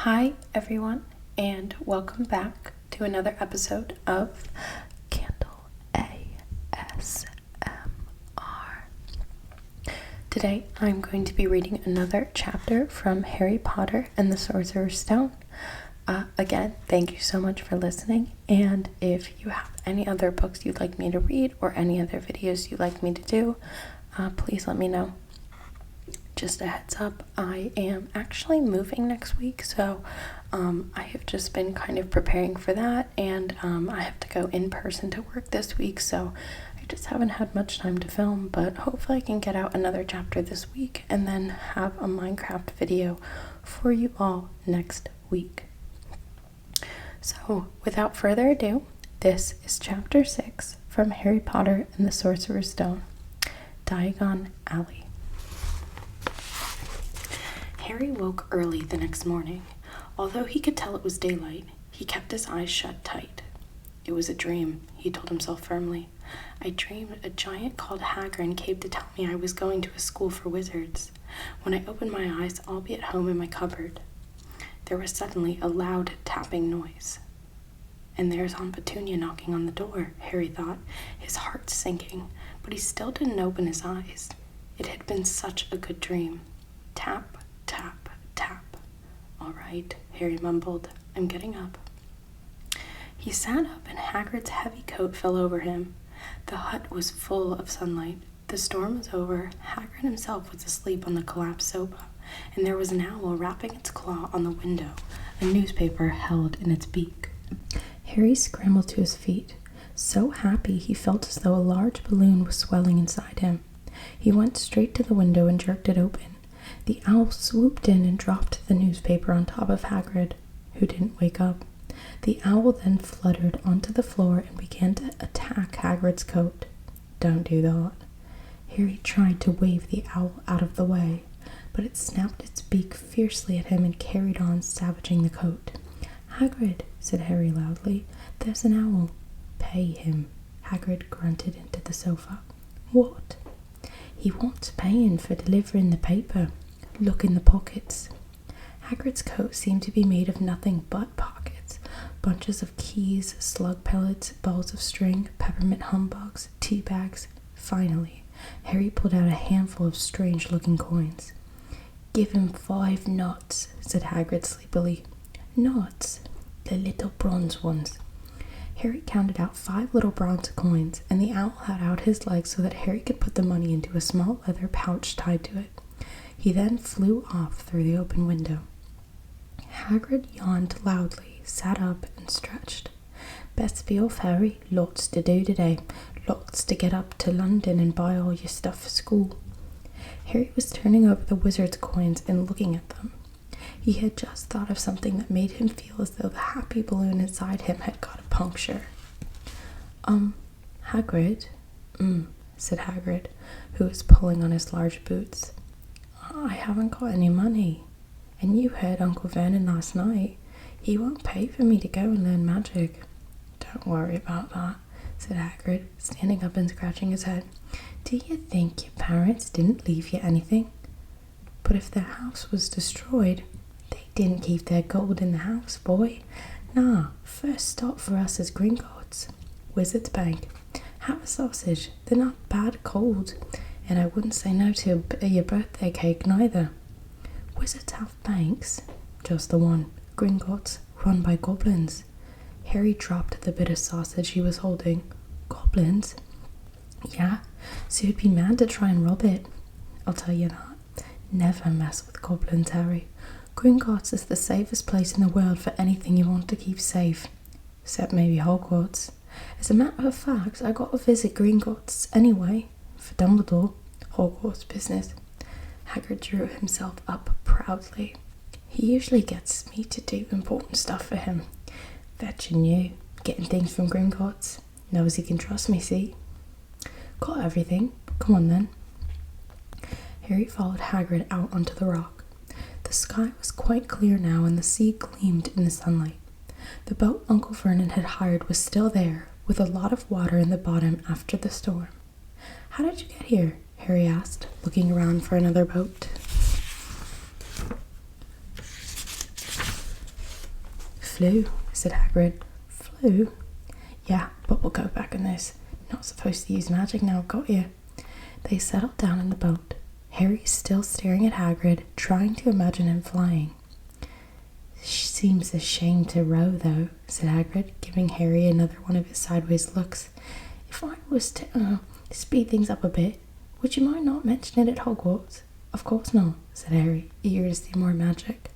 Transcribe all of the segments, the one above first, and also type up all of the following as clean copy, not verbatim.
Hi everyone, and welcome back to another episode of Candle ASMR. Today I'm going to be reading another chapter from Harry Potter and the Sorcerer's Stone. Again, thank you so much for listening, and if you have any other books you'd like me to read or any other videos you'd like me to do, please let me know. Just a heads up, I am actually moving next week, so I have just been kind of preparing for that, and I have to go in person to work this week, so I just haven't had much time to film, but hopefully I can get out another chapter this week and then have a Minecraft video for you all next week. So without further ado, this is chapter 6 from Harry Potter and the Sorcerer's Stone, Diagon Alley. Harry woke early the next morning. Although he could tell it was daylight, he kept his eyes shut tight. It was a dream, he told himself firmly. I dreamed a giant called Hagrid came to tell me I was going to a school for wizards. When I opened my eyes, I'll be at home in my cupboard. There was suddenly a loud tapping noise. And there's Aunt Petunia knocking on the door, Harry thought, his heart sinking, but he still didn't open his eyes. It had been such a good dream. Tap, tap, tap. All right, Harry mumbled. I'm getting up. He sat up and Hagrid's heavy coat fell over him. The hut was full of sunlight. The storm was over. Hagrid himself was asleep on the collapsed sofa, and there was an owl rapping its claw on the window, a newspaper held in its beak. Harry scrambled to his feet. So happy he felt as though a large balloon was swelling inside him. He went straight to the window and jerked it open. The owl swooped in and dropped the newspaper on top of Hagrid, who didn't wake up. The owl then fluttered onto the floor and began to attack Hagrid's coat. Don't do that. Harry tried to wave the owl out of the way, but it snapped its beak fiercely at him and carried on savaging the coat. Hagrid, said Harry loudly, there's an owl. Pay him. Hagrid grunted into the sofa. What? He wants paying for delivering the paper. Look in the pockets. Hagrid's coat seemed to be made of nothing but pockets. Bunches of keys, slug pellets, balls of string, peppermint humbugs, tea bags. Finally, Harry pulled out a handful of strange-looking coins. Give him 5 nuts, said Hagrid sleepily. Nuts? The little bronze ones. Harry counted out 5 little bronze coins, and the owl had out his legs so that Harry could put the money into a small leather pouch tied to it. He then flew off through the open window. Hagrid yawned loudly, sat up, and stretched. Best be off, Harry. Lots to do today. Lots to get up to London and buy all your stuff for school. Harry was turning over the wizard's coins and looking at them. He had just thought of something that made him feel as though the happy balloon inside him had got a puncture. Hagrid? Said Hagrid, who was pulling on his large boots. I haven't got any money. And you heard Uncle Vernon last night. He won't pay for me to go and learn magic. Don't worry about that, said Hagrid, standing up and scratching his head. Do you think your parents didn't leave you anything? But if their house was destroyed, they didn't keep their gold in the house, boy. Nah, first stop for us is Gringotts. Wizard's Bank. Have a sausage. They're not bad cold. And I wouldn't say no to your birthday cake neither. Wizards have banks. Just the one. Gringotts, run by goblins. Harry dropped the bit of sausage he was holding. Goblins? Yeah, so you'd be mad to try and rob it. I'll tell you that. Never mess with goblins, Harry. Gringotts is the safest place in the world for anything you want to keep safe. Except maybe Hogwarts. As a matter of fact, I got to visit Gringotts anyway. For Dumbledore. Hogwarts business. Hagrid drew himself up proudly. He usually gets me to do important stuff for him. Fetching you. Getting things from Gringotts. Knows he can trust me, see? Got everything. Come on then. Harry followed Hagrid out onto the rock. The sky was quite clear now and the sea gleamed in the sunlight. The boat Uncle Vernon had hired was still there, with a lot of water in the bottom after the storm. How did you get here? Harry asked, looking around for another boat. flu, said Hagrid. Flu? Yeah, but we'll go back on this. You're not supposed to use magic now, got you? They settled down in the boat. Harry still staring at Hagrid, trying to imagine him flying. She seems ashamed to row, though, said Hagrid, giving Harry another one of his sideways looks. If I was to speed things up a bit, would you mind not mentioning it at Hogwarts? Of course not, said Harry, eager to see more magic.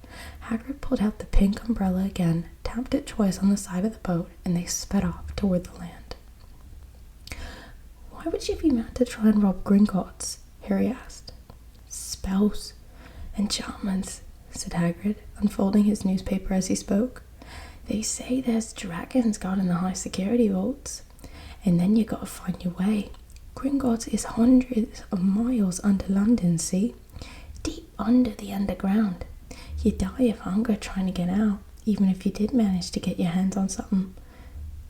Hagrid pulled out the pink umbrella again, tapped it twice on the side of the boat, and they sped off toward the land. Why would you be mad to try and rob Gringotts? Harry asked. Spells. Enchantments, said Hagrid, unfolding his newspaper as he spoke. They say there's dragons guarding the high security vaults, and then you gotta find your way. Gringotts is hundreds of miles under London, see? Deep under the underground. You'd die of hunger trying to get out, even if you did manage to get your hands on something.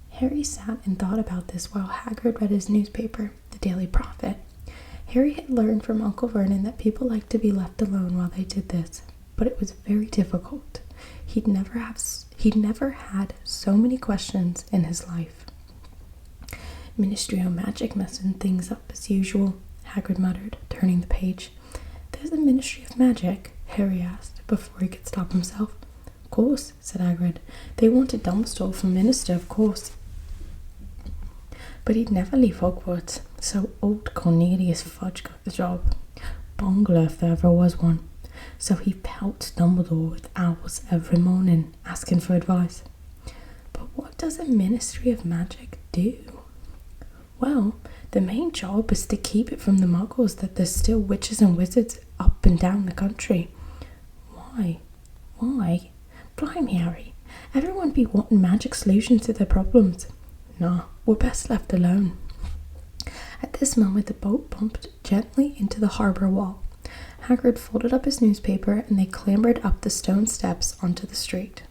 Harry sat and thought about this while Hagrid read his newspaper, the Daily Prophet. Harry had learned from Uncle Vernon that people liked to be left alone while they did this, but it was very difficult. He'd never had so many questions in his life. Ministry of Magic messing things up as usual, Hagrid muttered, turning the page. There's a Ministry of Magic? Harry asked, before he could stop himself. Of course, said Hagrid. They wanted Dumbledore for minister, of course. But he'd never leave Hogwarts, so old Cornelius Fudge got the job. Bungler, if there ever was one. So he pelts Dumbledore with owls every morning, asking for advice. But what does a Ministry of Magic do? Well, the main job is to keep it from the muggles that there's still witches and wizards up and down the country. Why? Blimey, Harry. Everyone be wanting magic solutions to their problems. Nah, we're best left alone. At this moment, the boat bumped gently into the harbour wall. Hagrid folded up his newspaper and they clambered up the stone steps onto the street.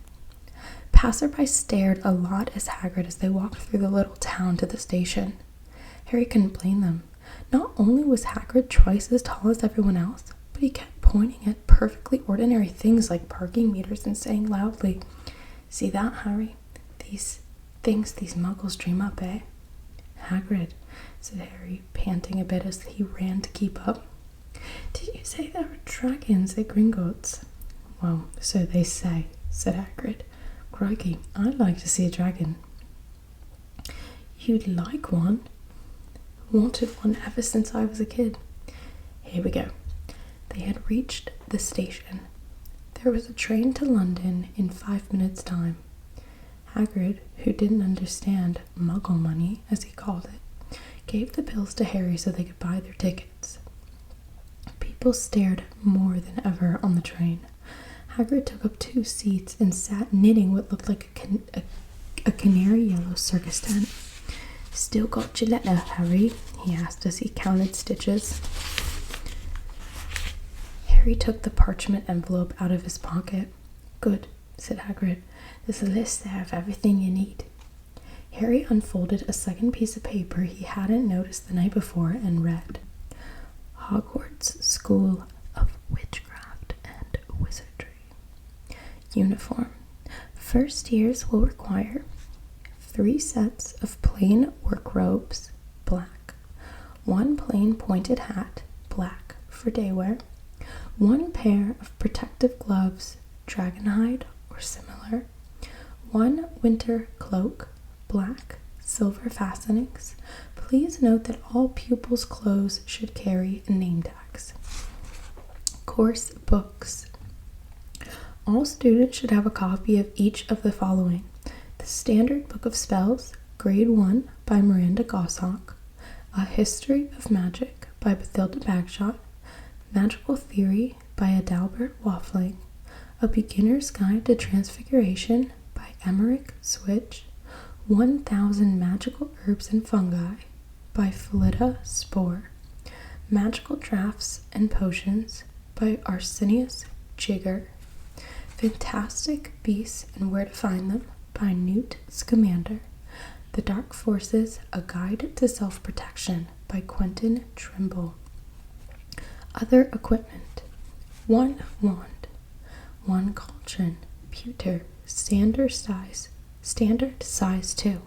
Passersby stared a lot at Hagrid as they walked through the little town to the station. Harry couldn't blame them. Not only was Hagrid twice as tall as everyone else, but he kept pointing at perfectly ordinary things like parking meters and saying loudly, See that, Harry? These things these muggles dream up, eh? Hagrid, said Harry, panting a bit as he ran to keep up. Did you say there were dragons at Gringotts? Well, so they say, said Hagrid. Crikey, I'd like to see a dragon. You'd like one? Wanted one ever since I was a kid. Here we go. They had reached the station. There was a train to London in 5 minutes' time. Hagrid, who didn't understand muggle money, as he called it, gave the bills to Harry so they could buy their tickets. People stared more than ever on the train. Hagrid took up 2 seats and sat knitting what looked like a canary yellow circus tent. Still got your letter, Harry? He asked as he counted stitches. Harry took the parchment envelope out of his pocket. Good, said Hagrid. There's a list there of everything you need. Harry unfolded a second piece of paper he hadn't noticed the night before and read, Hogwarts School of Witchcraft and Wizardry. Uniform. First years will require 3 sets of plain work robes, black, 1 plain pointed hat, black, for day wear, 1 pair of protective gloves, dragonhide or similar, 1 winter cloak, black, silver fastenings. Please note that all pupils' clothes should carry name tags. Course books. All students should have a copy of each of the following. The Standard Book of Spells, Grade 1 by Miranda Goshawk, A History of Magic by Bathilda Bagshot, Magical Theory by Adalbert Waffling, A Beginner's Guide to Transfiguration by Emmerich Switch, 1000 Magical Herbs and Fungi by Philida Spore, Magical Drafts and Potions by Arsenius Jigger, Fantastic Beasts and Where to Find Them by Newt Scamander, The Dark Forces, A Guide to Self-Protection by Quentin Trimble. Other equipment. 1 wand, 1 cauldron, pewter, standard size too.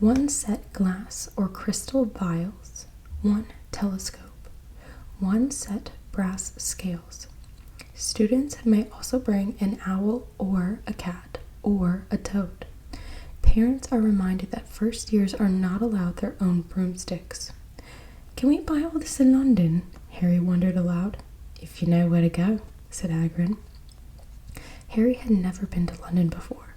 1 set glass or crystal vials, 1 telescope, 1 set brass scales. Students may also bring an owl or a cat or a toad. Parents are reminded that first years are not allowed their own broomsticks. Can we buy all this in London? Harry wondered aloud. If you know where to go, said Hagrid. Harry had never been to London before.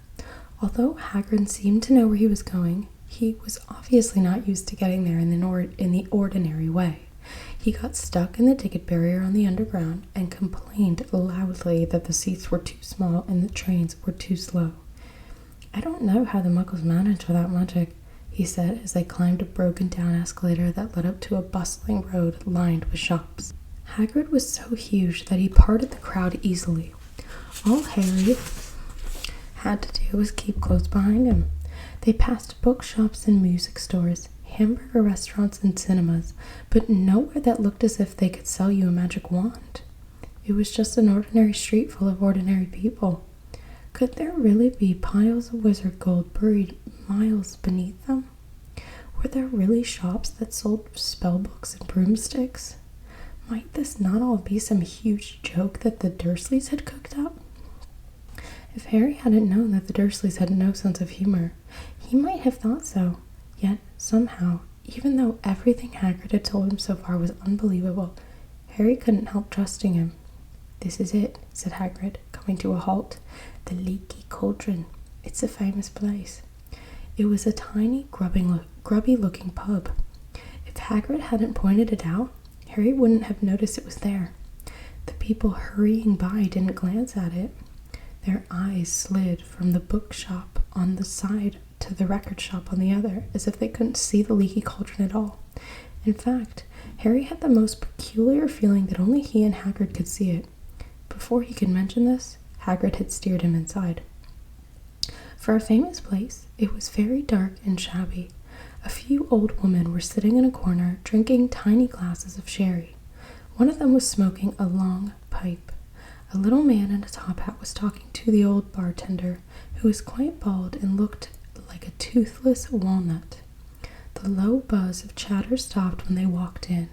Although Hagrid seemed to know where he was going, he was obviously not used to getting there in the ordinary way. He got stuck in the ticket barrier on the Underground and complained loudly that the seats were too small and the trains were too slow. I don't know how the Muggles manage without magic, he said as they climbed a broken-down escalator that led up to a bustling road lined with shops. Hagrid was so huge that he parted the crowd easily. All Harry had to do was keep close behind him. They passed bookshops and music stores, hamburger restaurants and cinemas, but nowhere that looked as if they could sell you a magic wand. It was just an ordinary street full of ordinary people. Could there really be piles of wizard gold buried miles beneath them? Were there really shops that sold spellbooks and broomsticks? Might this not all be some huge joke that the Dursleys had cooked up? If Harry hadn't known that the Dursleys had no sense of humor, he might have thought so. Yet, somehow, even though everything Hagrid had told him so far was unbelievable, Harry couldn't help trusting him. This is it, said Hagrid, coming to a halt. The Leaky Cauldron. It's a famous place. It was a tiny, grubby-looking pub. If Hagrid hadn't pointed it out, Harry wouldn't have noticed it was there. The people hurrying by didn't glance at it. Their eyes slid from the bookshop on the side to the record shop on the other, as if they couldn't see the Leaky Cauldron at all. In fact, Harry had the most peculiar feeling that only he and Hagrid could see it. Before he could mention this, Hagrid had steered him inside. For a famous place, it was very dark and shabby. A few old women were sitting in a corner, drinking tiny glasses of sherry. One of them was smoking a long pipe. A little man in a top hat was talking to the old bartender, who was quite bald and looked like a toothless walnut. The low buzz of chatter stopped when they walked in.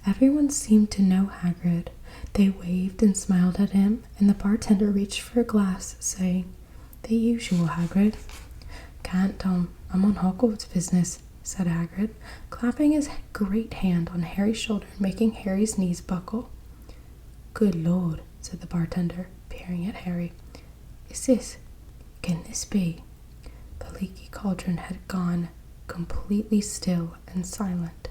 Everyone seemed to know Hagrid. They waved and smiled at him, and the bartender reached for a glass, saying, "The usual, Hagrid." "Can't, Tom. I'm on Hogwarts business," said Hagrid, clapping his great hand on Harry's shoulder and making Harry's knees buckle. "Good Lord," said the bartender, peering at Harry. Can this be?" The Leaky Cauldron had gone completely still and silent.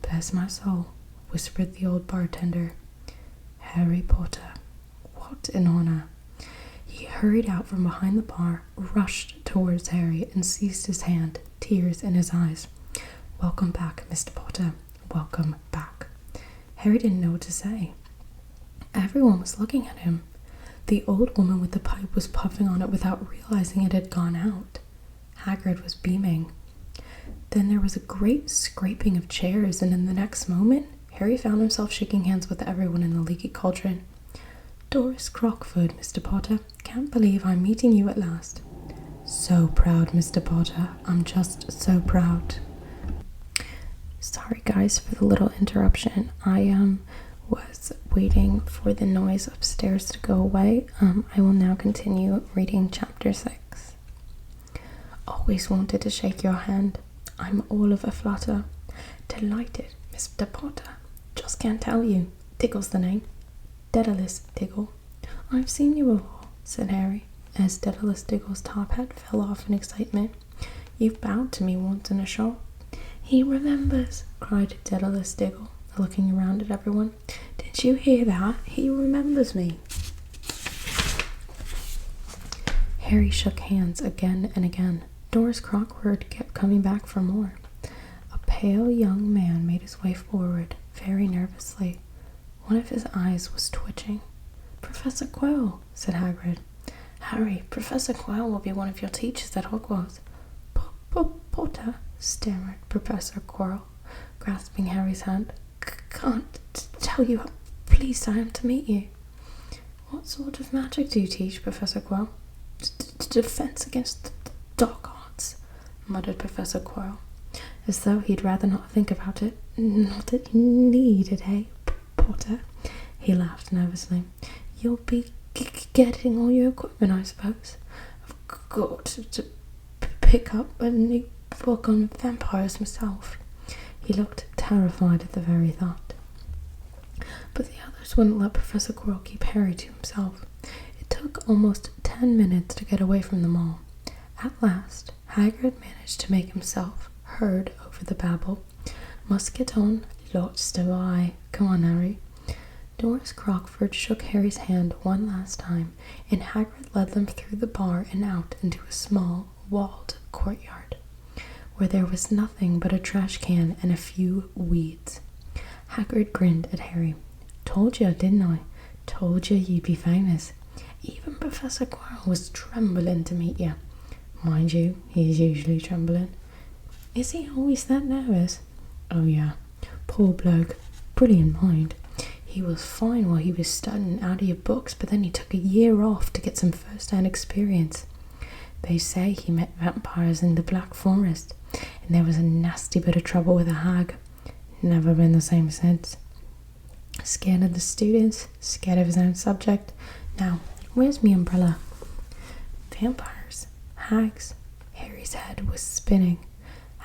"Bless my soul," whispered the old bartender. "Harry Potter. What an honor." He hurried out from behind the bar, rushed towards Harry, and seized his hand, tears in his eyes. "Welcome back, Mr. Potter. Welcome back." Harry didn't know what to say. Everyone was looking at him. The old woman with the pipe was puffing on it without realizing it had gone out. Hagrid was beaming. Then there was a great scraping of chairs, and in the next moment, Harry found himself shaking hands with everyone in the Leaky Cauldron. "Doris Crockford, Mr. Potter. Can't believe I'm meeting you at last." "So proud, Mr. Potter. I'm just so proud." Sorry guys for the little interruption. I was waiting for the noise upstairs to go away. I will now continue reading chapter 6. "Always wanted to shake your hand. I'm all of a flutter. Delighted, Mr. Potter. Just can't tell you. Diggle's the name. Daedalus Diggle." "I've seen you before," said Harry, as Daedalus Diggle's top hat fell off in excitement. "You've bowed to me once in a shop." "He remembers," cried Daedalus Diggle, looking around at everyone. "Did you hear that? He remembers me." Harry shook hands again and again. Doris Crockford kept coming back for more. A pale young man made his way forward, very nervously. One of his eyes was twitching. "Professor Quirrell," said Hagrid. "Harry, Professor Quirrell will be one of your teachers at Hogwarts." Potter, stammered Professor Quirrell, grasping Harry's hand. "Can't tell you how pleased I am to meet you." "What sort of magic do you teach, Professor Quirrell?" defense against the dark arts, muttered Professor Quirrell, as though he'd rather not think about it. Not that you need it, eh, Potter? He laughed nervously. You'll be getting all your equipment, I suppose. I've got to pick up a new book on vampires myself. He looked terrified at the very thought. But the others wouldn't let Professor Quirrell keep Harry to himself. It took almost 10 minutes to get away from them all. At last, Hagrid managed to make himself heard over the babble. Must get on, lots to buy. Come on, Harry. Doris Crockford shook Harry's hand one last time, and Hagrid led them through the bar and out into a small, walled courtyard, where there was nothing but a trash can and a few weeds. Hagrid grinned at Harry. Told you, didn't I? Told you you'd be famous. Even Professor Quirrell was trembling to meet you. Mind you, he's usually trembling. Is he always that nervous? Oh yeah, poor bloke. Brilliant mind. He was fine while he was studying out of your books, but then he took a year off to get some first-hand experience. They say he met vampires in the Black Forest, and there was a nasty bit of trouble with a hag. Never been the same since. Scared of the students, scared of his own subject. Now, where's me umbrella? Vampires, hags. Harry's head was spinning.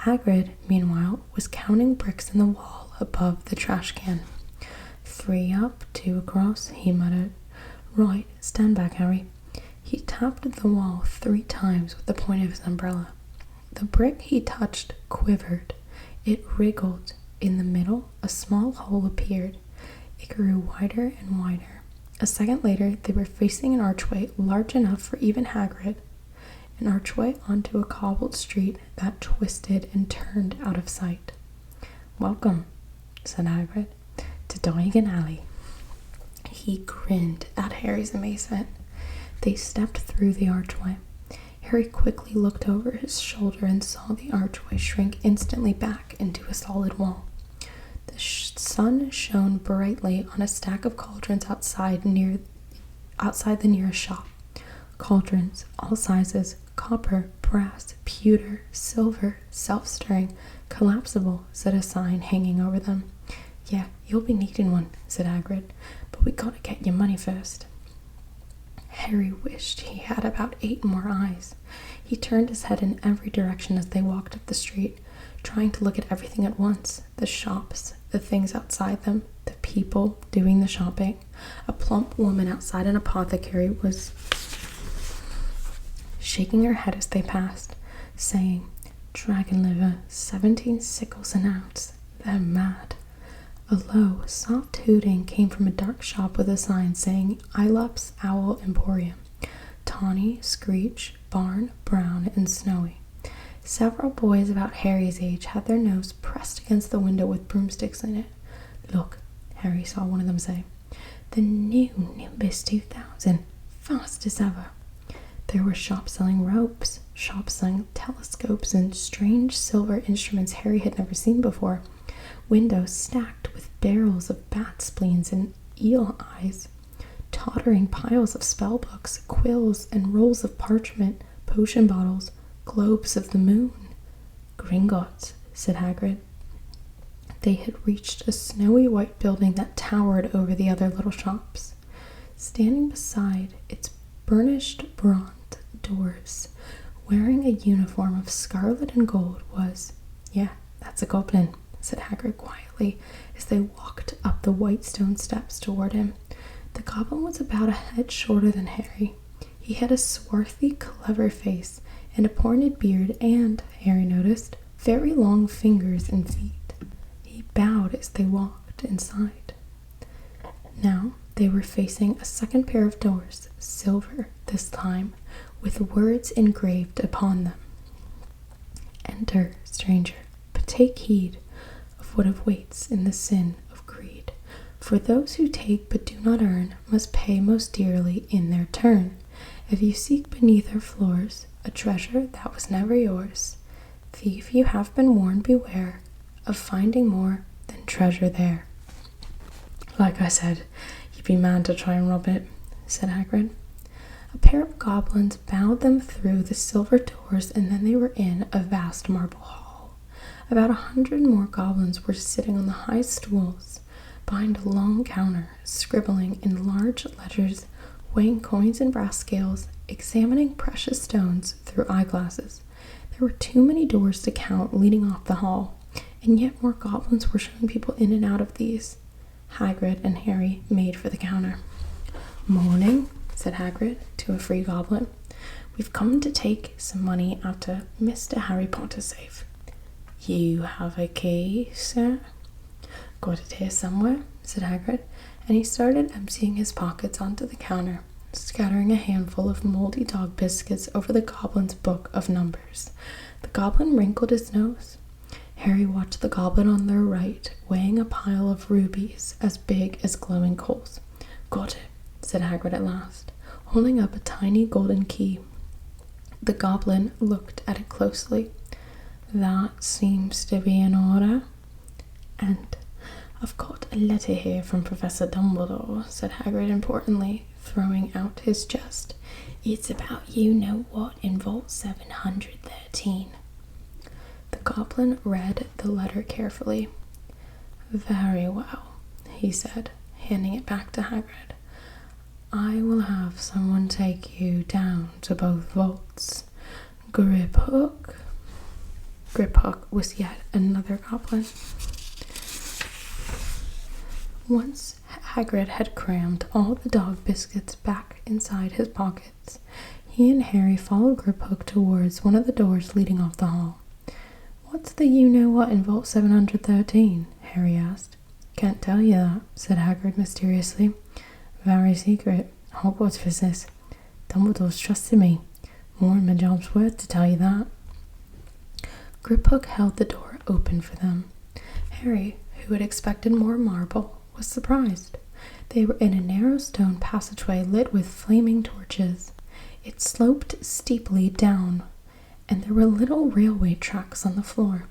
Hagrid, meanwhile, was counting bricks in the wall above the trash can. 3 up, 2 across, he muttered. Right, stand back, Harry. He tapped the wall 3 times with the point of his umbrella. The brick he touched quivered. It wriggled. In the middle, a small hole appeared. It grew wider and wider. A second later, they were facing an archway large enough for even Hagrid. An archway onto a cobbled street that twisted and turned out of sight. Welcome, said Hagrid, to Diagon Alley. He grinned at Harry's amazement. They stepped through the archway. Harry quickly looked over his shoulder and saw the archway shrink instantly back into a solid wall. The sun shone brightly on a stack of cauldrons outside the nearest shop. Cauldrons, all sizes, copper, brass, pewter, silver, self-stirring, collapsible, said a sign hanging over them. Yeah, you'll be needing one, said Hagrid, but we gotta get your money first. Harry wished he had about 8 more eyes. He turned his head in every direction as they walked up the street, trying to look at everything at once. The shops, the things outside them, the people doing the shopping. A plump woman outside an apothecary was shaking her head as they passed, saying, Dragon liver, 17 sickles an ounce. They're mad. A low, soft hooting came from a dark shop with a sign saying Ilops Owl Emporium. Tawny, Screech, Barn, Brown, and Snowy. Several boys about Harry's age had their nose pressed against the window with broomsticks in it. Look, Harry saw one of them say, the new Nimbus 2000, fast as ever. There were shops selling ropes, shops selling telescopes, and strange silver instruments Harry had never seen before. Windows stacked with barrels of bat spleens and eel eyes. Tottering piles of spellbooks, quills, and rolls of parchment, potion bottles, globes of the moon. Gringotts, said Hagrid. They had reached a snowy white building that towered over the other little shops. Standing beside its burnished bronze doors, wearing a uniform of scarlet and gold, was, yeah, that's a goblin, said Hagrid quietly as they walked up the white stone steps toward him. The goblin was about a head shorter than Harry. He had a swarthy, clever face and a pointed beard and, Harry noticed, very long fingers and feet. He bowed as they walked inside. Now they were facing a second pair of doors, silver this time, with words engraved upon them. Enter, stranger, but take heed of what awaits in the sin of greed. For those who take but do not earn must pay most dearly in their turn. If you seek beneath our floors a treasure that was never yours, thief, you have been warned, beware of finding more than treasure there. Like I said, you'd be mad to try and rob it, said Hagrid. A pair of goblins bowed them through the silver doors, and then they were in a vast marble hall. About 100 more goblins were sitting on the high stools behind a long counter, scribbling in large letters, weighing coins in brass scales, examining precious stones through eyeglasses. There were too many doors to count leading off the hall, and yet more goblins were showing people in and out of these. Hagrid and Harry made for the counter. "Morning," said Hagrid to a free goblin. "We've come to take some money out of Mr. Harry Potter's safe." "You have a key, sir?" "Got it here somewhere," said Hagrid, and he started emptying his pockets onto the counter, scattering a handful of moldy dog biscuits over the goblin's book of numbers. The goblin wrinkled his nose. Harry watched the goblin on their right, weighing a pile of rubies as big as glowing coals. "Got it," said Hagrid at last, holding up a tiny golden key. The goblin looked at it closely. "That seems to be in order. And I've got a letter here from Professor Dumbledore," said Hagrid importantly, throwing out his chest. "It's about you-know-what in Vault 713. The goblin read the letter carefully. "Very well," he said, handing it back to Hagrid. "I will have someone take you down to both vaults. Griphook." Griphook was yet another goblin. Once Hagrid had crammed all the dog biscuits back inside his pockets, he and Harry followed Griphook towards one of the doors leading off the hall. "What's the you-know-what in Vault 713? Harry asked. "Can't tell you that," said Hagrid mysteriously. "Very secret. Hogwarts business. Dumbledore's trusted me. More than my job's worth to tell you that." Griphook held the door open for them. Harry, who had expected more marble, was surprised. They were in a narrow stone passageway lit with flaming torches. It sloped steeply down, and there were little railway tracks on the floor.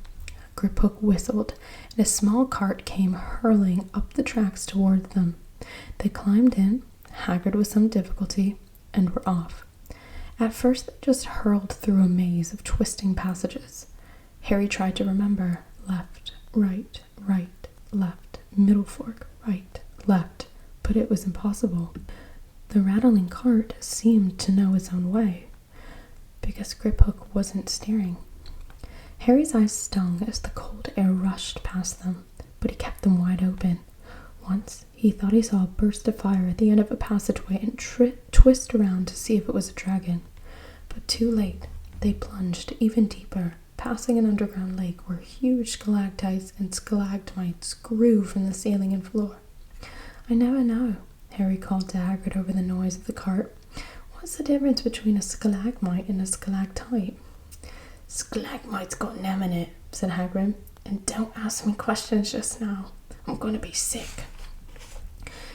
Griphook whistled, and a small cart came hurling up the tracks toward them. They climbed in, Hagrid with some difficulty, and were off. At first they just hurled through a maze of twisting passages. Harry tried to remember left, right, right, left, middle fork, right, left, but it was impossible. The rattling cart seemed to know its own way, because Griphook wasn't steering. Harry's eyes stung as the cold air rushed past them, but he kept them wide open. Once he thought he saw a burst of fire at the end of a passageway and twist around to see if it was a dragon. But too late, they plunged even deeper, passing an underground lake where huge stalactites and stalagmites grew from the ceiling and floor. "I never know," Harry called to Hagrid over the noise of the cart. "What's the difference between a stalagmite and a stalactite?" "Stalagmite's got an M in it," said Hagrid. "And don't ask me questions just now. I'm going to be sick."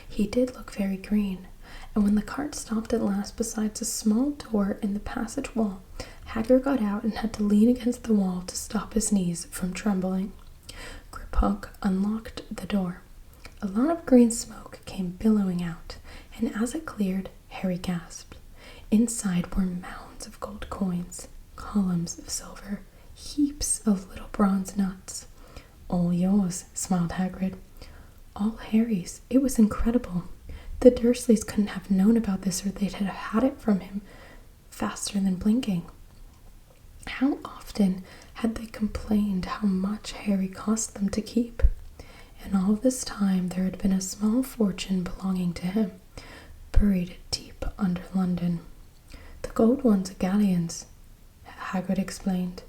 He did look very green, and when the cart stopped at last beside a small door in the passage wall, Hagrid got out and had to lean against the wall to stop his knees from trembling. Griphook unlocked the door. A lot of green smoke came billowing out, and as it cleared, Harry gasped. Inside were mounds of gold coins, columns of silver, heaps of little bronze nuts. "All yours," smiled Hagrid. "All Harry's. It was incredible. The Dursleys couldn't have known about this or they'd have had it from him faster than blinking." How often had they complained how much Harry cost them to keep? And all this time there had been a small fortune belonging to him, buried deep under London. "The gold ones are galleons," Hagrid explained.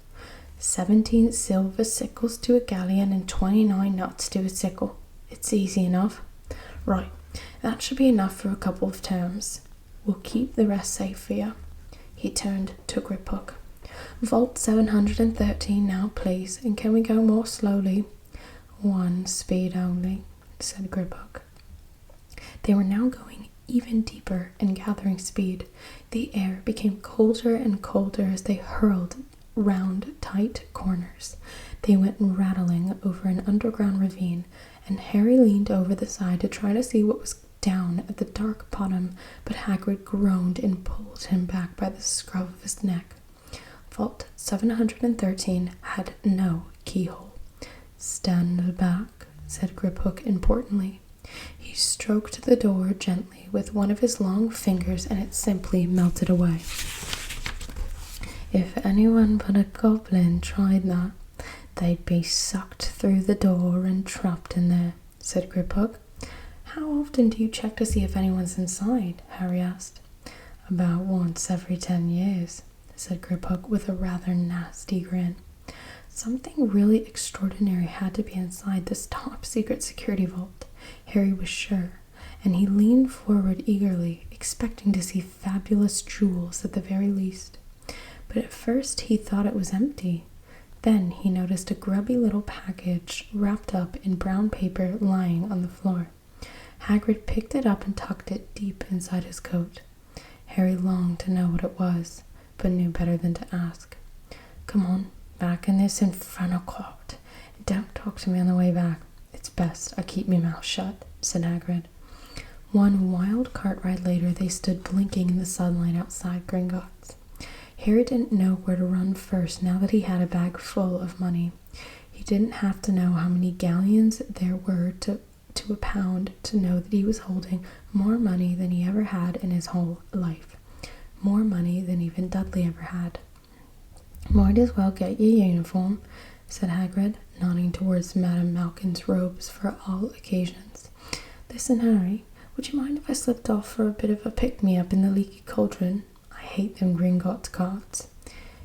17 silver sickles to a galleon and 29 nuts to a sickle. It's easy enough. Right, that should be enough for a couple of terms. We'll keep the rest safe for you." He turned to Griphook. "Vault 713 now, please, and can we go more slowly?" "One speed only," said Griphook. They were now going even deeper and gathering speed. The air became colder and colder as they hurled round tight corners. They went rattling over an underground ravine, and Harry leaned over the side to try to see what was down at the dark bottom, but Hagrid groaned and pulled him back by the scruff of his neck. Vault 713 had no keyhole. "Stand back," said Griphook importantly. He stroked the door gently with one of his long fingers and it simply melted away. "If anyone but a goblin tried that, they'd be sucked through the door and trapped in there," said Griphook. "How often do you check to see if anyone's inside?" Harry asked. "About once every 10 years, said Griphook with a rather nasty grin. Something really extraordinary had to be inside this top-secret security vault, Harry was sure, and he leaned forward eagerly, expecting to see fabulous jewels at the very least. But at first he thought it was empty. Then he noticed a grubby little package wrapped up in brown paper lying on the floor. Hagrid picked it up and tucked it deep inside his coat. Harry longed to know what it was, but knew better than to ask. "Come on, back in this infernal cart, and don't talk to me on the way back. It's best I keep my mouth shut," said Hagrid. One wild cart ride later, they stood blinking in the sunlight outside Gringotts. Harry didn't know where to run first now that he had a bag full of money. He didn't have to know how many galleons there were to a pound to know that he was holding more money than he ever had in his whole life. More money than even Dudley ever had. "Might as well get your uniform," said Hagrid, nodding towards Madame Malkin's robes for all occasions. "Listen, Harry, would you mind if I slipped off for a bit of a pick-me-up in the leaky cauldron? I hate them Gringotts carts."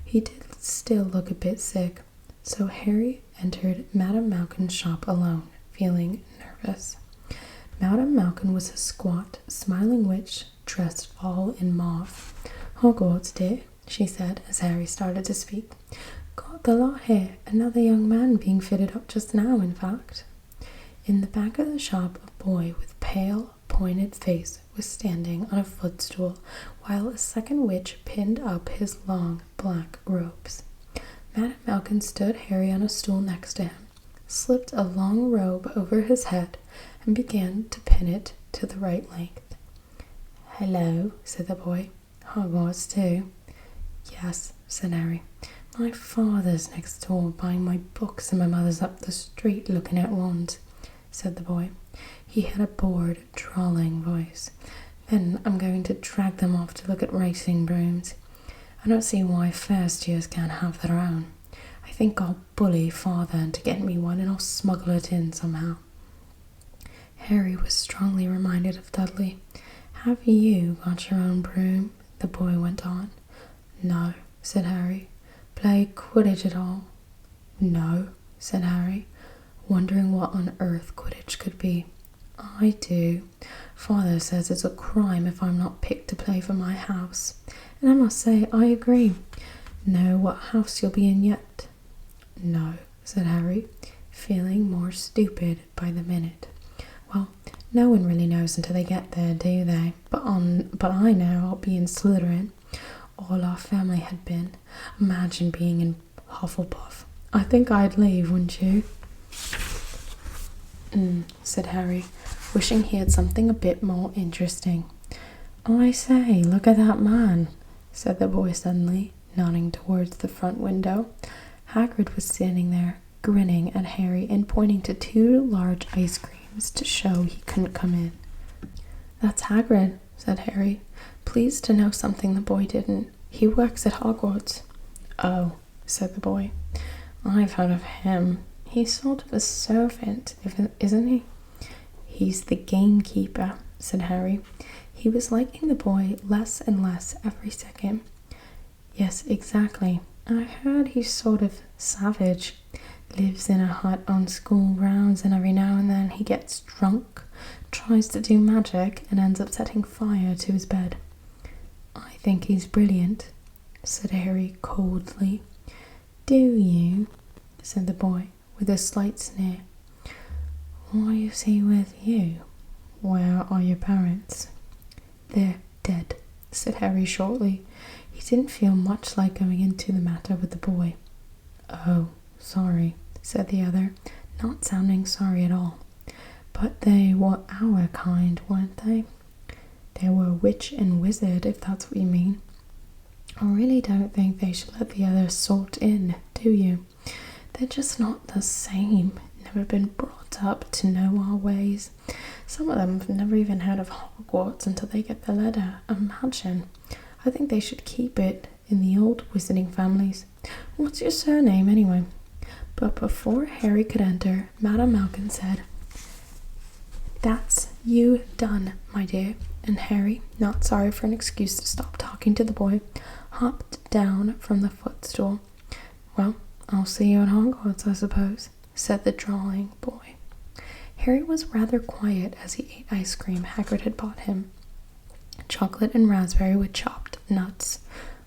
He did still look a bit sick, so Harry entered Madame Malkin's shop alone, feeling nervous. Madame Malkin was a squat, smiling witch dressed all in mauve. "Hogwarts, dear," she said as Harry started to speak. "Got the lot here. Another young man being fitted up just now, in fact." In the back of the shop, a boy with pale, pointed face was standing on a footstool, while a second witch pinned up his long, black robes. Madame Malkin stood Harry on a stool next to him, slipped a long robe over his head, and began to pin it to the right length. "Hello," said the boy. "Hogwarts too?" "Yes," said Harry. "My father's next door buying my books and my mother's up the street looking at wands," said the boy. He had a bored, drawling voice. "Then I'm going to drag them off to look at racing brooms. I don't see why first years can't have their own. I think I'll bully father into getting me one and I'll smuggle it in somehow." Harry was strongly reminded of Dudley. "Have you got your own broom?" the boy went on. "No," said Harry. "Play Quidditch at all?" "No," said Harry, wondering what on earth Quidditch could be. "I do. Father says it's a crime if I'm not picked to play for my house. And I must say, I agree. Know what house you'll be in yet?" "No," said Harry, feeling more stupid by the minute. "Well, no one really knows until they get there, do they? But I know I'll be in Slytherin. All our family had been. Imagine being in Hufflepuff. I think I'd leave, wouldn't you?" Said Harry, wishing he had something a bit more interesting. "I say, look at that man," said the boy suddenly, nodding towards the front window. Hagrid was standing there, grinning at Harry and pointing to 2 large ice creams to show he couldn't come in. "That's Hagrid," said Harry, pleased to know something the boy didn't. "He works at Hogwarts." "Oh," said the boy. "I've heard of him. He's sort of a servant, isn't he?" "He's the gamekeeper," said Harry. He was liking the boy less and less every second. "Yes, exactly. I heard he's sort of savage. Lives in a hut on school grounds, and every now and then he gets drunk, tries to do magic, and ends up setting fire to his bed." "I think he's brilliant," said Harry coldly. "Do you?" said the boy, with a slight sneer. "Why is he with you? Where are your parents?" "They're dead," said Harry shortly. He didn't feel much like going into the matter with the boy. "Oh, sorry," said the other, not sounding sorry at all. But they were our kind, weren't they? They were witch and wizard, if that's what you mean. I really don't think they should let the other sort in, do you? They're just not the same. Never been brought up to know our ways. Some of them have never even heard of Hogwarts until they get the letter. Imagine. I think they should keep it in the old wizarding families. What's your surname, anyway? But before Harry could enter, Madame Malkin said, "That's you done, my dear." And Harry, not sorry for an excuse to stop talking to the boy, hopped down from the footstool. "Well, I'll see you at Hogwarts, I suppose," said the drawling boy. Harry was rather quiet as he ate ice cream Hagrid had bought him. Chocolate and raspberry with chopped nuts.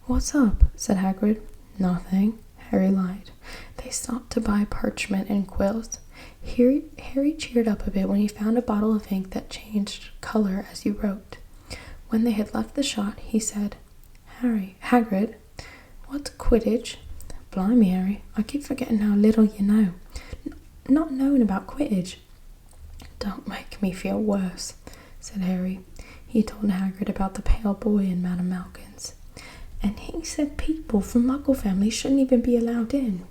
"What's up?" said Hagrid. "Nothing," Harry lied. They stopped to buy parchment and quills. Harry cheered up a bit when he found a bottle of ink that changed color as you wrote. When they had left the shop, he said, Hagrid, what's Quidditch?" "Blimey, Harry, I keep forgetting how little you know. Not knowing about Quidditch." "Don't make me feel worse," said Harry. He told Hagrid about the pale boy in Madame Malkin's. "And he said people from Muggle families shouldn't even be allowed in."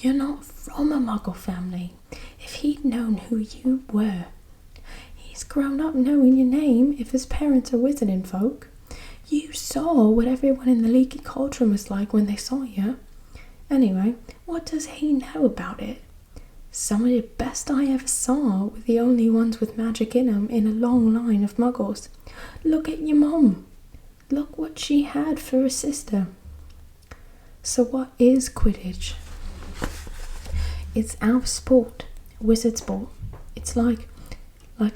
"You're not from a Muggle family. If he'd known who you were." "He's grown up knowing your name if his parents are wizarding folk. You saw what everyone in the Leaky Cauldron was like when they saw you. Anyway, what does he know about it? Some of the best I ever saw were the only ones with magic in them in a long line of Muggles. Look at your mum. Look what she had for a sister." "So what is Quidditch?" "It's our sport, wizard sport. It's like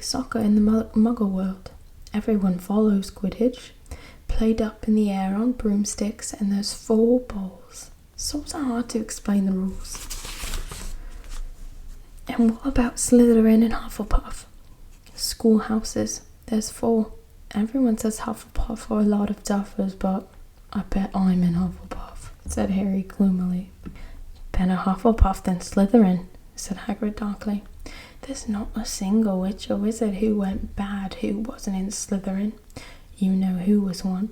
soccer in the Muggle world. Everyone follows Quidditch. Played up in the air on broomsticks, and there's 4 balls. Sort of hard to explain the rules." "And what about Slytherin and Hufflepuff?" "Schoolhouses. There's 4. Everyone says Hufflepuff are a lot of duffers, but I bet I'm in Hufflepuff," said Harry gloomily. "Better Hufflepuff than Slytherin," said Hagrid darkly. "There's not a single witch or wizard who went bad who wasn't in Slytherin. You know who was one.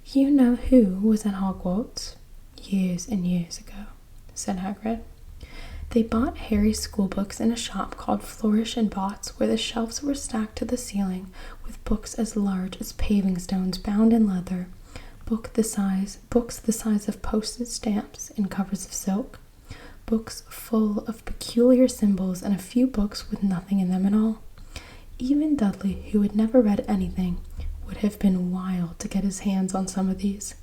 You know who was at Hogwarts years and years ago," said Hagrid. They bought Harry's schoolbooks in a shop called Flourish and Bots, where the shelves were stacked to the ceiling with books as large as paving stones bound in leather, books the size of postage stamps in covers of silk, books full of peculiar symbols, and a few books with nothing in them at all. Even Dudley, who had never read anything, would have been wild to get his hands on some of these.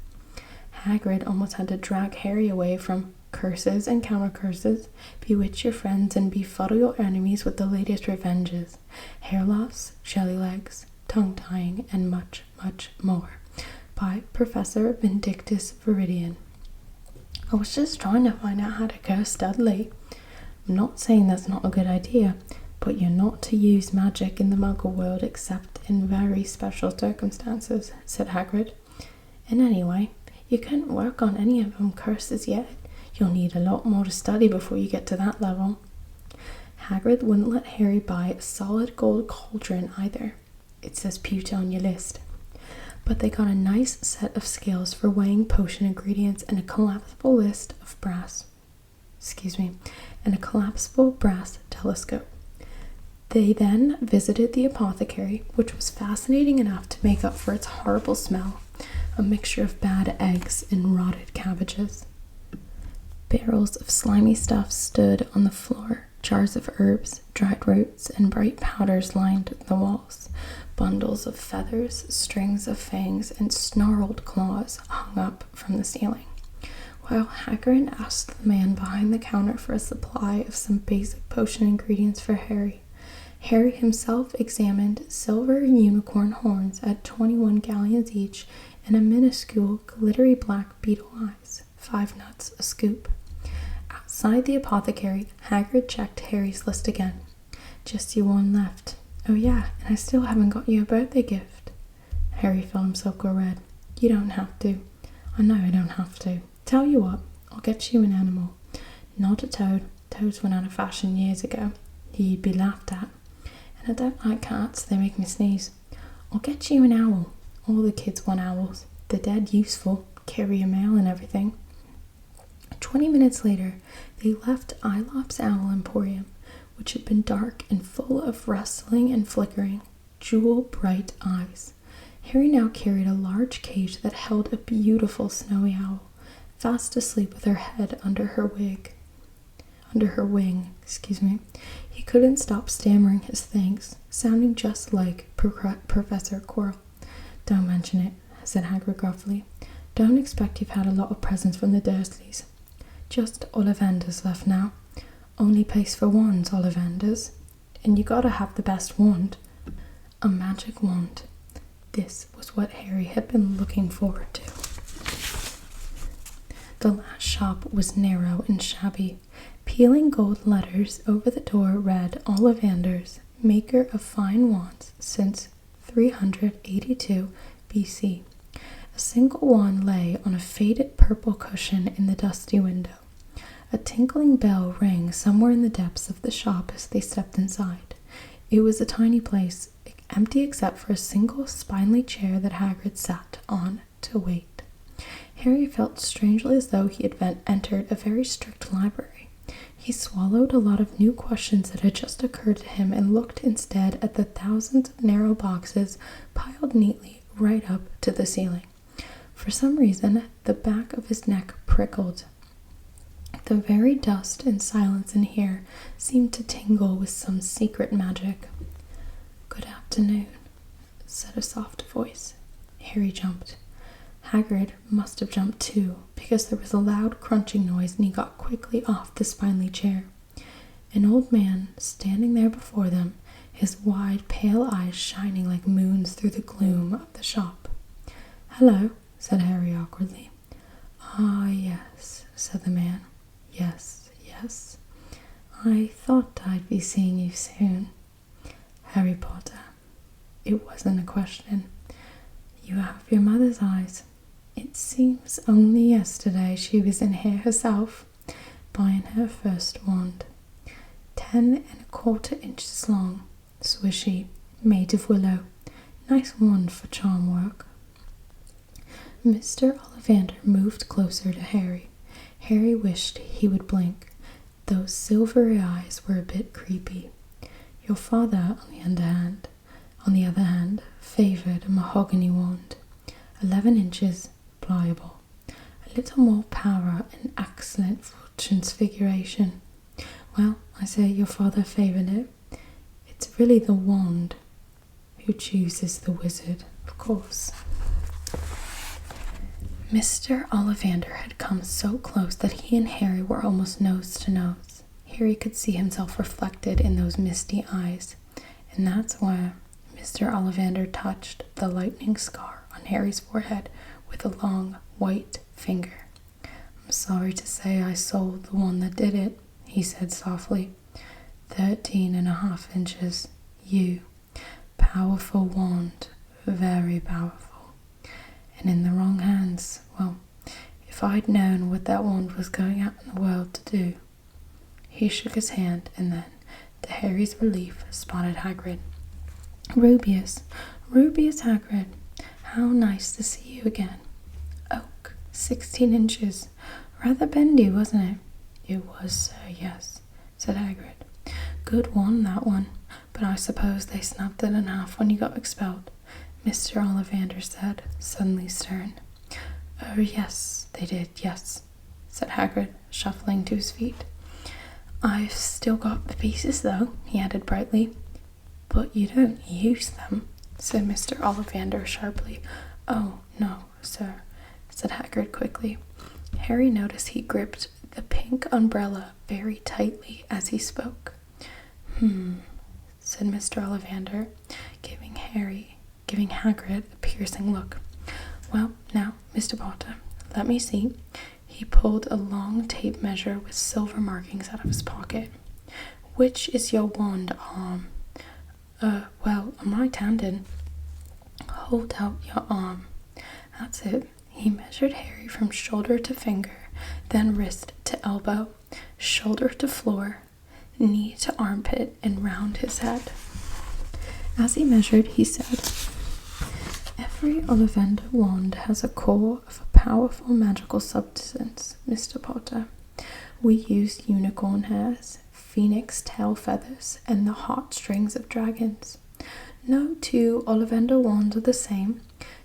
Hagrid almost had to drag Harry away from curses and counter-curses, bewitch your friends and befuddle your enemies with the latest revenges, hair loss, jelly legs, tongue-tying, and much, much more, by Professor Vindictus Viridian. "I was just trying to find out how to curse Dudley. I'm not saying that's not a good idea, but you're not to use magic in the Muggle world except in very special circumstances," said Hagrid. "And anyway, you couldn't work on any of them curses yet. You'll need a lot more to study before you get to that level." Hagrid wouldn't let Harry buy a solid gold cauldron either. It says pewter on your list. But they got a nice set of scales for weighing potion ingredients and a collapsible brass telescope. They then visited the apothecary, which was fascinating enough to make up for its horrible smell, a mixture of bad eggs and rotted cabbages. Barrels of slimy stuff stood on the floor. Jars of herbs, dried roots, and bright powders lined the walls. Bundles of feathers, strings of fangs, and snarled claws hung up from the ceiling. While Hagrid asked the man behind the counter for a supply of some basic potion ingredients for Harry, Harry himself examined silver unicorn horns at 21 galleons each and a minuscule glittery black beetle eyes, 5 nuts a scoop. Outside the apothecary, Hagrid checked Harry's list again. "Just you one left. Oh yeah, and I still haven't got you a birthday gift." Harry felt himself go red. "You don't have to." "I know I don't have to. Tell you what, I'll get you an animal. Not a toad. Toads went out of fashion years ago. he'd be laughed at. And I don't like cats, they make me sneeze. I'll get you an owl. All the kids want owls. They're dead useful, carry your mail and everything. 20 minutes later, they left Ilop's Owl Emporium, which had been dark and full of rustling and flickering, jewel-bright eyes. Harry now carried a large cage that held a beautiful snowy owl, fast asleep with her head under her wing. He couldn't stop stammering his thanks, sounding just like Professor Quirrell. Don't mention it, said Hagrid gruffly. Don't expect you've had a lot of presents from the Dursleys. Just Ollivanders left now. Only place for wands, Ollivanders. And you gotta have the best wand. A magic wand. This was what Harry had been looking forward to. The last shop was narrow and shabby. Peeling gold letters over the door read Ollivanders, maker of fine wands since 382 BC. A single wand lay on a faded purple cushion in the dusty window. A tinkling bell rang somewhere in the depths of the shop as they stepped inside. It was a tiny place, empty except for a single spindly chair that Hagrid sat on to wait. Harry felt strangely as though he had entered a very strict library. He swallowed a lot of new questions that had just occurred to him and looked instead at the thousands of narrow boxes piled neatly right up to the ceiling. For some reason, the back of his neck prickled. The very dust and silence in here seemed to tingle with some secret magic. Good afternoon, said a soft voice. Harry jumped. Hagrid must have jumped too, because there was a loud crunching noise and he got quickly off the spindly chair. An old man standing there before them, his wide, pale eyes shining like moons through the gloom of the shop. Hello, said Harry awkwardly. Ah, yes, said the man. Yes, yes. I thought I'd be seeing you soon. Harry Potter. It wasn't a question. You have your mother's eyes. It seems only yesterday she was in here herself, buying her first wand. 10¼ inches long, swishy, made of willow. Nice wand for charm work. Mr. Ollivander moved closer to Harry. Harry wished he would blink. Those silvery eyes were a bit creepy. Your father, on the other hand, favoured a mahogany wand, 11 inches, pliable, a little more power and excellent for transfiguration. Well, I say your father favoured it. It's really the wand who chooses the wizard, of course. Mr. Ollivander had come so close that he and Harry were almost nose to nose. Harry could see himself reflected in those misty eyes, and that's where Mr. Ollivander touched the lightning scar on Harry's forehead with a long, white finger. I'm sorry to say I sold the one that did it, he said softly. 13½ inches. You. Powerful wand. Very powerful. And in the wrong hands, well, if I'd known what that wand was going out in the world to do. He shook his hand and then, to Harry's relief, spotted Hagrid. Rubeus Hagrid, how nice to see you again. Oak, 16 inches. Rather bendy, wasn't it? It was, sir, yes, said Hagrid. Good one, that one, but I suppose they snapped it in half when you got expelled. Mr. Ollivander said, suddenly stern. Oh, yes, they did, yes, said Hagrid, shuffling to his feet. I've still got the pieces, though, he added brightly. But you don't use them, said Mr. Ollivander sharply. Oh, no, sir, said Hagrid quickly. Harry noticed he gripped the pink umbrella very tightly as he spoke. Said Mr. Ollivander, giving Hagrid a piercing look. Well, now, Mr. Potter, let me see. He pulled a long tape measure with silver markings out of his pocket. Which is your wand arm? Well, I'm right-handed. Hold out your arm. That's it. He measured Harry from shoulder to finger, then wrist to elbow, shoulder to floor, knee to armpit and round his head. As he measured, he said, "Every Ollivander wand has a core of a powerful magical substance, Mr. Potter. We use unicorn hairs, phoenix tail feathers, and the heartstrings of dragons. No two Ollivander wands are the same,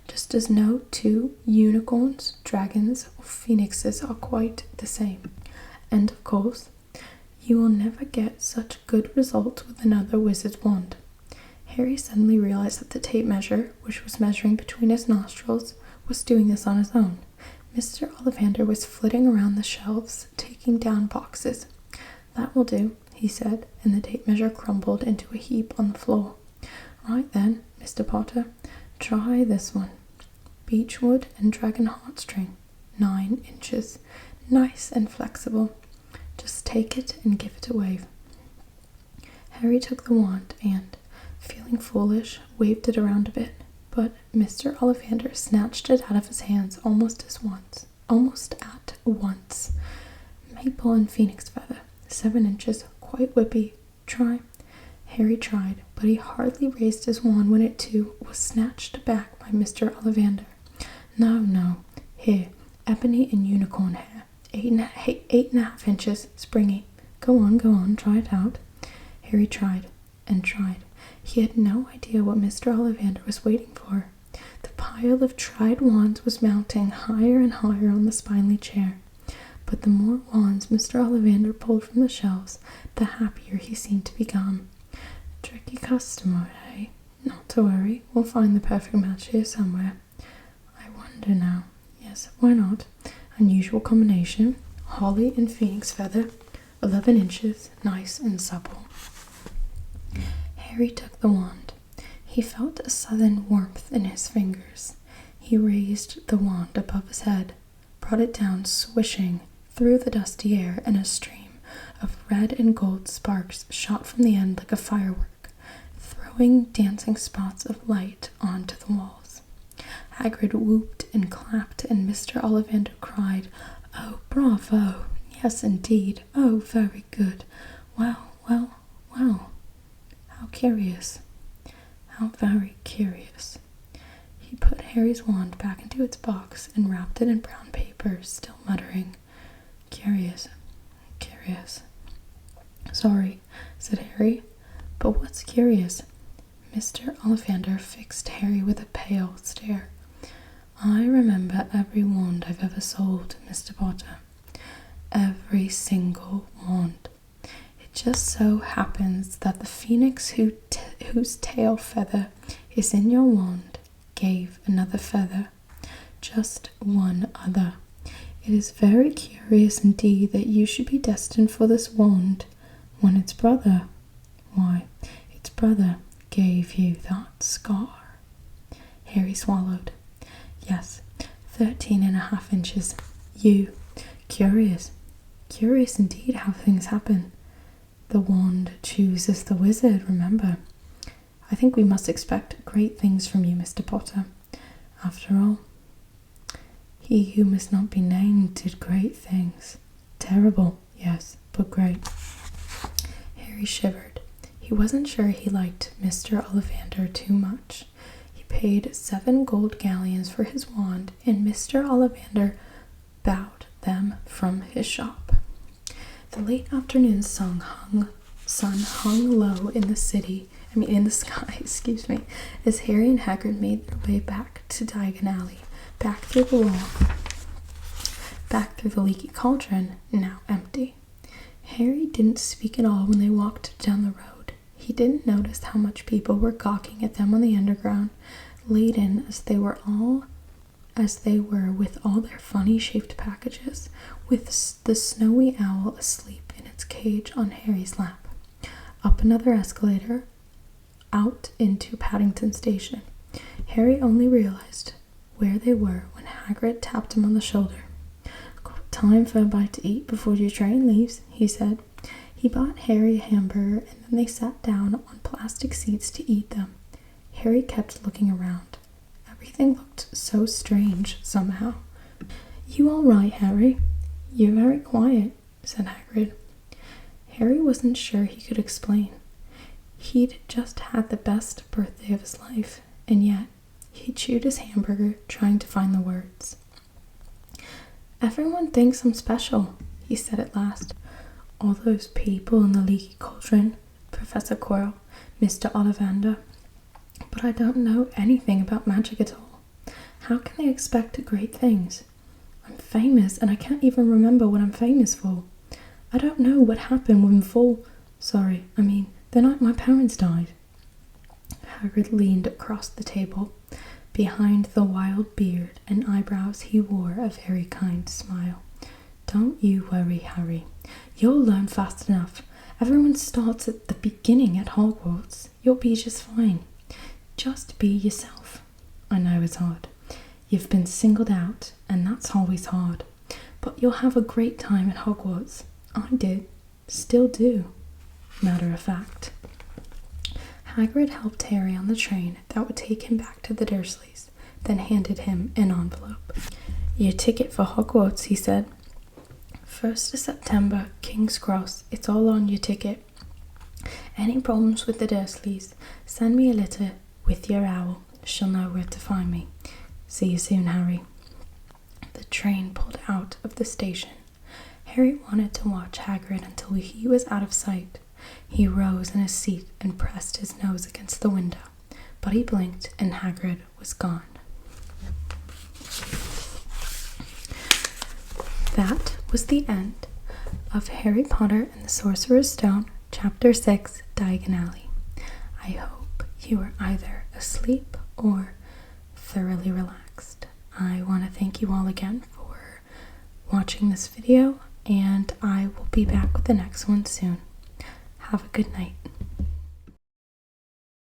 just as no two unicorns, dragons, or phoenixes are quite the same. And of course, you will never get such good results with another wizard's wand." Harry suddenly realized that the tape measure, which was measuring between his nostrils, was doing this on his own. Mr. Ollivander was flitting around the shelves, taking down boxes. "That will do," he said, and the tape measure crumbled into a heap on the floor. "Right then, Mr. Potter, try this one. Beechwood and dragon heartstring, 9 inches, nice and flexible. Just take it and give it a wave." Harry took the wand and, feeling foolish, waved it around a bit, but Mr. Ollivander snatched it out of his hands almost at once. "Maple and phoenix feather, 7 inches, quite whippy. Try." Harry tried, but he hardly raised his wand when it too was snatched back by Mr. Ollivander. No. Here, ebony and unicorn hair, 8.5 inches, springy. Go on, try it out." Harry tried and tried. He had no idea what Mr. Ollivander was waiting for. The pile of tried wands was mounting higher and higher on the spindly chair. But the more wands Mr. Ollivander pulled from the shelves, the happier he seemed to become. "Tricky customer, eh? Not to worry, we'll find the perfect match here somewhere. I wonder now. Yes, why not? Unusual combination. Holly and phoenix feather, 11 inches, nice and supple." Harry took the wand. He felt a sudden warmth in his fingers. He raised the wand above his head, brought it down swishing through the dusty air, and a stream of red and gold sparks shot from the end like a firework, throwing dancing spots of light onto the walls. Hagrid whooped and clapped, and Mr. Ollivander cried, "Oh, bravo! Yes, indeed. Oh, very good. Well. How curious. How very curious." He put Harry's wand back into its box and wrapped it in brown paper, still muttering, Curious. "Sorry," said Harry, "but what's curious?" Mr. Ollivander fixed Harry with a pale stare. "I remember every wand I've ever sold, Mr. Potter. Every single wand. It just so happens that the phoenix whose tail feather is in your wand gave another feather. Just one other. It is very curious indeed that you should be destined for this wand when its brother gave you that scar." Harry swallowed. "Yes, 13.5 inches. Curious indeed how things happen. The wand chooses the wizard, remember. I think we must expect great things from you, Mr. Potter. After all, he who must not be named did great things. Terrible, yes, but great." Harry shivered. He wasn't sure he liked Mr. Ollivander too much. He paid 7 gold galleons for his wand, and Mr. Ollivander bowed them from his shop. The late afternoon sun hung low in the sky, as Harry and Hagrid made their way back to Diagon Alley, back through the wall, back through the leaky cauldron, now empty. Harry didn't speak at all when they walked down the road. He didn't notice how much people were gawking at them on the underground, laden as they were with all their funny-shaped packages, with the snowy owl asleep in its cage on Harry's lap. Up another escalator, out into Paddington Station. Harry only realized where they were when Hagrid tapped him on the shoulder. "Got time for a bite to eat before your train leaves," he said. He bought Harry a hamburger, and then they sat down on plastic seats to eat them. Harry kept looking around. Everything looked so strange, somehow. "You all right, Harry? You're very quiet," said Hagrid. Harry wasn't sure he could explain. He'd just had the best birthday of his life, and yet he chewed his hamburger trying to find the words. "Everyone thinks I'm special," he said at last. "All those people in the leaky cauldron, Professor Quirrell, Mr. Ollivander. But I don't know anything about magic at all. How can they expect great things? I'm famous, and I can't even remember what I'm famous for. I don't know what happened the night my parents died." Hagrid leaned across the table. Behind the wild beard and eyebrows he wore a very kind smile. "Don't you worry, Harry. You'll learn fast enough. Everyone starts at the beginning at Hogwarts. You'll be just fine. Just be yourself. I know it's hard. You've been singled out, and that's always hard. But you'll have a great time at Hogwarts. I did. Still do. Matter of fact." Hagrid helped Harry on the train that would take him back to the Dursleys, then handed him an envelope. "Your ticket for Hogwarts," he said. "1st of September, King's Cross. It's all on your ticket. Any problems with the Dursleys, send me a letter with your owl. She'll know where to find me. See you soon, Harry." The train pulled out of the station. Harry wanted to watch Hagrid until he was out of sight. He rose in his seat and pressed his nose against the window, but he blinked and Hagrid was gone. That was the end of Harry Potter and the Sorcerer's Stone, Chapter 6, Diagon Alley. I hope you are either asleep or thoroughly relaxed. I want to thank you all again for watching this video, and I will be back with the next one soon. Have a good night.